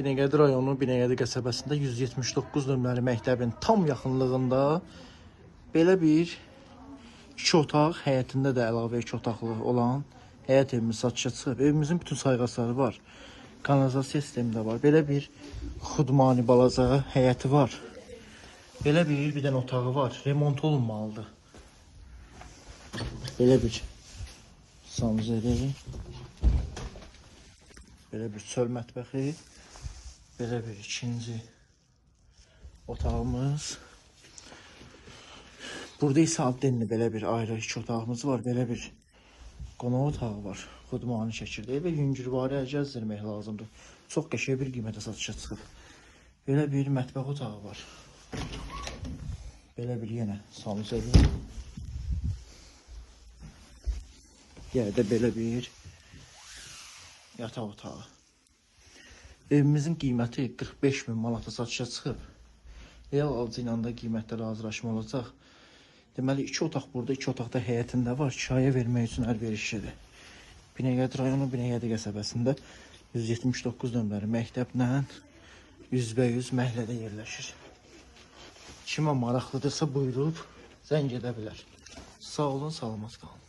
Binəqədi rayonu Binəqədi qəsəbəsində 179 nömrəli məktəbin tam yaxınlığında belə bir 2 otaq, həyətində də əlavə 2 otaqlı olan həyət evimiz satışa çıxıb. Evimizin bütün sayğacları var. Kanalizasiya sistemi də var. Belə bir xudmani balaca həyəti var. Belə bir dənə otağı var. Remont olunmalıdır. Belə bir sanuzeli. Belə bir çöl mətbəxi. Belə bir ikinci otağımız. Burada isə addenli belə bir ayrı 2 otağımız var. Belə bir qonaq otağı var. Xudmani şəkildə və yüngülvari əl gəzdirmək lazımdır. Çox qəşəng bir qiymətə satışa çıxıb. Belə bir mətbəx otağı var. Belə bir yenə sanuzeli. Yerdə belə bir yataq otağı. Evimizin qiyməti 45.000 manata satışa çıxıb. Real alıcı ilə də qiymətdə razılaşma olacaq. Deməli 2 otaq burada, 2 otaq da həyətində var. Kirayə vermək üçün əlverişlidir. Binəqədi rayonu Binəqədi qəsəbəsində 179 nömrəli məktəblə 100% məhəllədə yerləşir. Kimə maraqlıdırsa buyurub zəng edə bilər. Sağ olun, salamat qalın.